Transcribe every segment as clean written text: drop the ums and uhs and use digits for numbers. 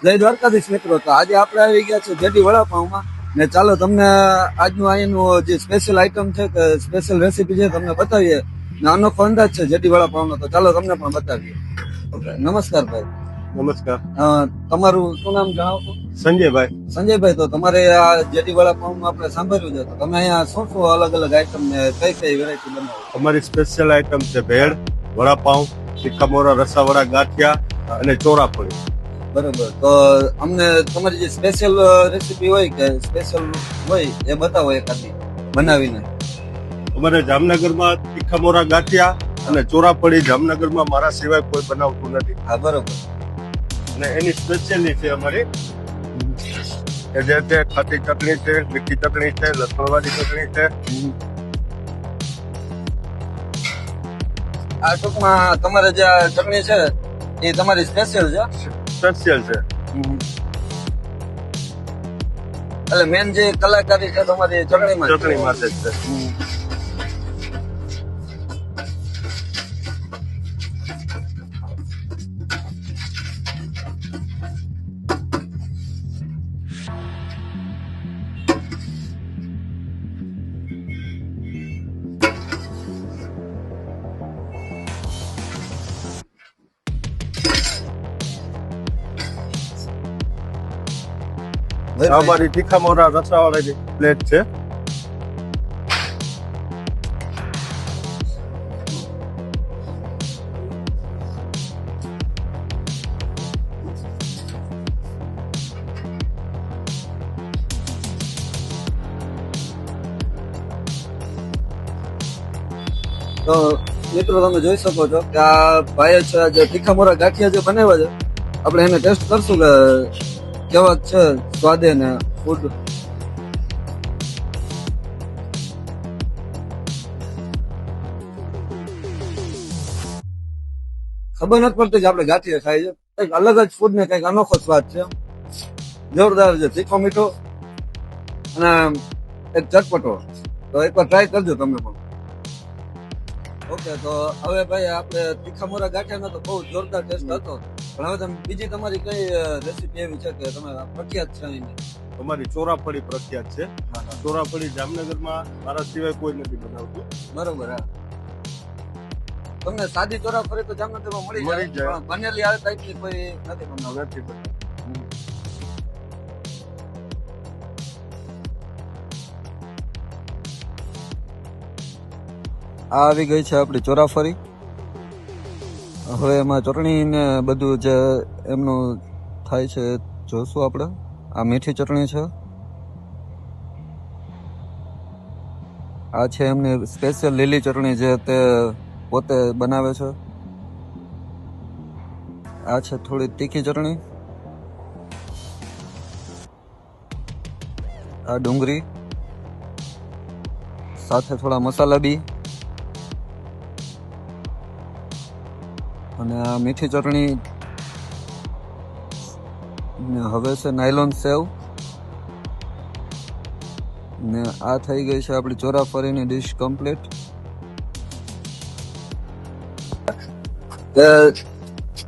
જય દ્વારકાધીશ મિત્રો. તો આજે આપણે આવી ગયા છે જેડી વડાપાઉંમાં ને ચાલો તમને આજનું અહીંનું જે સ્પેશિયલ આઈટમ છે કે સ્પેશિયલ રેસીપી છે તમને બતાવીએ ને અનોખો અંદાજ છે જેડી વડાપાઉંનો. તો ચાલો તમને પણ બતાવીએ. ઓકે, નમસ્કાર ભાઈ. નમસ્કાર. તમારું શું નામ જણાવો? સંજયભાઈ. સંજયભાઈ, તો તમારે આ જેડી વડાપાઉંમાં આપણે સાંભળ્યું છે, તો તમે અહીંયા શું શું અલગ અલગ આઈટમ ને કઈ કઈ વેરાયટી બનાવો? અમારી સ્પેશિયલ આઈટમ છે ભેળ, વડાપાઉં, તીખા મોરા, રસાવાળા ગાંઠિયા અને ચોરાફળી. બરોબર. તો અમને તમારી જે સ્પેશિયલ રેસીપી હોય કે સ્પેશિયલ હોય એ બતાવો એકાદી બનાવીને. અમારે જામનગરમાં તીખા મોરા ગાંઠિયા અને ચોરાફળી જામનગરમાં મારા સિવાય કોઈ બનાવતું નથી. હા, બરોબર. અને એની સ્પેશિયલી છે અમારી કે જે છે ખાટી ચટણી છે, મીઠી ચટણી છે, લસણવાળી ચટણી છે. આ ટૂંકમાં તમારે જે આ ચટણી છે એ તમારી સ્પેશિયલ છે? સ્પેશિયલ છે. એટલે મેન જે કલાકારી છે તમારી ચટણીમાં ચટણીમાં જ છે. અમારી તીખા મોરા રસાવાળાની પ્લેટ છે. તો મિત્રો તમે જોઈ શકો છો કે આ ભાઈ છે જે તીખા મોરા ગાંઠિયા જે બનાવ્યા છે, આપણે એને ટેસ્ટ કરશું કે કેવા છે સ્વાદે ને ફૂડ. ખબર નથી પડતી કે આપણે ગાંઠિયા ખાઈ છે. કઈક અલગ જ ફૂડ ને કઈક અનોખો સ્વાદ છે, જોરદાર છે, તીખો મીઠો અને એક ચટપટો. તો એકવાર ટ્રાય કરજો તમે પણ. ઓકે, તો હવે ભાઈ આપણે તીખા મોરા ગાંઠિયાનો તો બહુ જોરદાર ટેસ્ટ હતો, પણ હવે તમે બીજી તમારી કઈ રેસીપી એવી છે કે તમે પ્રખ્યાત છે એની? અમારી ચોરાફળી પ્રખ્યાત છે. ચોરાફળી જામનગરમાં મારા સિવાય કોઈ નથી બનાવતું. બરોબર. હા, તમને સાદી ચોરાફળી તો જામનગરમાં મળી મળી જાય, જાય. પણ બનેલી આ ટાઈપની કોઈ નથી બનાવતી. આ આવી ગઈ છે આપણી ચોરાફળી. હવે એમાં ચટણી ને બધું જે એમનું થાય છે જોશું આપણે. આ મીઠી ચટણી છે, આ છે એમની સ્પેશિયલ લીલી ચટણી જે તે પોતે બનાવે છે. આ છે થોડી તીખી ચટણી, આ ડુંગળી સાથે થોડા મસાલા બી, અને આ મીઠી ચટણી ને હવે છે નાયલોન સેવ ને આ થઈ ગઈ છે આપણી ચોરાફળીની ડીશ કમ્પ્લીટ.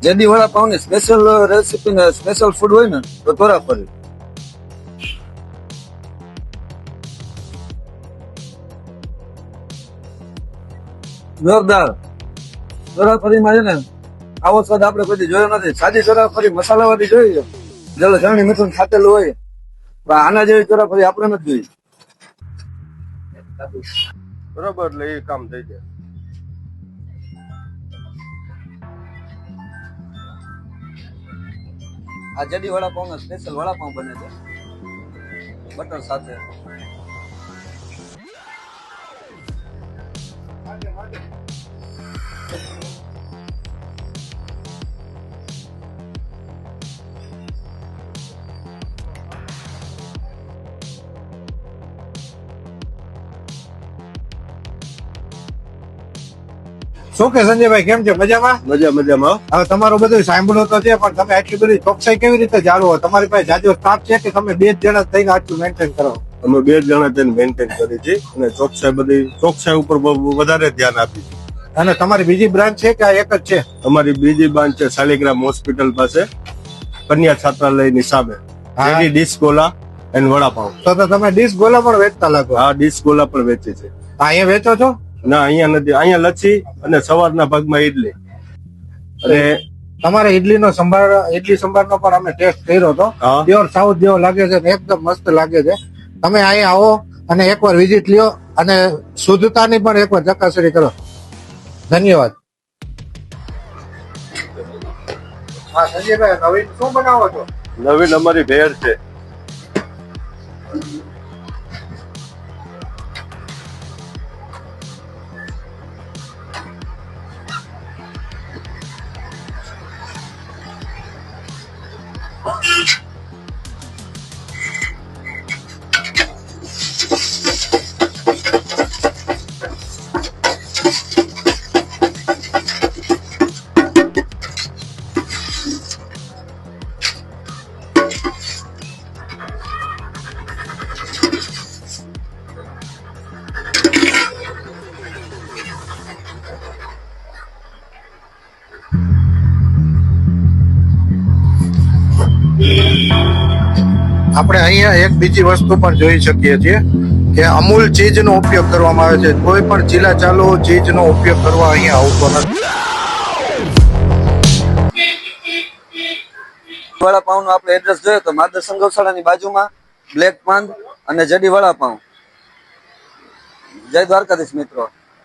જેડી વડાપાઉંની સ્પેશિયલ રેસીપી ને સ્પેશિયલ ફૂડ હોય ને તો ચોરાફળી. જોરદાર. ચોરાફળીમાં છે ને આવો સ્વાદ આપણે કોઈ જોયો નથી. સાદી ચોરાફળી મસાલાવાળી જોઈ છે, જેલો ચટણી મીઠું ખાતેલું હોય, પણ આના જેવી ચોરાફળી આપણે નથી જોઈ. બરોબર, એટલે એ કામ થઈ જાય. આ જેડી વડાપાઉંનો સ્પેશિયલ વડાપાઉં બને છે બટર સાથે. શું કે સંજયભાઈ, કેમ છે? મજામાં? મજામાં. હવે તમારું બધું સાંભળ્યું તો છે, પણ તમે આટલી બધી ચોકસાઈ કેવી રીતે જાળવો? તમારી પાસે જાજો સ્ટાફ છે કે તમે બે જ જણા થઈને આટલું મેન્ટેન કરો? અમે બે જણા તેને મેન્ટેન કરી છે અને ચોકસાઈ ઉપર વધારે ધ્યાન આપી છે. અને તમારી બીજી બ્રાન્ચ છે કે આ એક જ છે? અમારી બીજી બ્રાન્ચ છે શાલિગ્રામ હોસ્પિટલ પાસે. કન્યા છાત્રાલયની સામે હા. જેની ડીશ ગોલા અને વડાપાઉં. તો તમે ડીશ ગોલા પણ વેચતા લાગો. આ ડીશ ગોલા પણ વેચે છે. અહીંયા વેચો છો? ના, અહીંયા નથી. અહીંયા લચ્છી અને સવારના ભાગમાં ઈડલી. અને તમારે ઇડલી સંભારનો પણ અમે ટેસ્ટ કર્યો હતો. હા. પ્યોર સાઉથ જેવો લાગે છે ને એકદમ મસ્ત લાગે છે. તમે અહીંયા આવો અને એકવાર વિઝિટ લ્યો અને શુદ્ધતાની પણ એકવાર ચકાસણી કરો. ધન્યવાદ. હા સંજયભાઈ, નવીન શું બનાવો છો? નવીન અમારી ભેળ છે. આપણે અહીંયા એક બીજી વસ્તુ પણ જોઈ શકીએ છીએ કે અમૂલ ચીઝનો ઉપયોગ કરવામાં આવે છે. કોઈ પણ ચીલા ચાલુ ચીઝનો ઉપયોગ કરવા અહીંયા આવતો નથી. વડાપાઉં નું આપણે એડ્રેસ જોઈએ તો માર્ગદર્શન ગૌશાળાની બાજુમાં બ્લેક પાંદ અને જડી વડાપાઉં. જય દ્વારકાધીશ મિત્રો.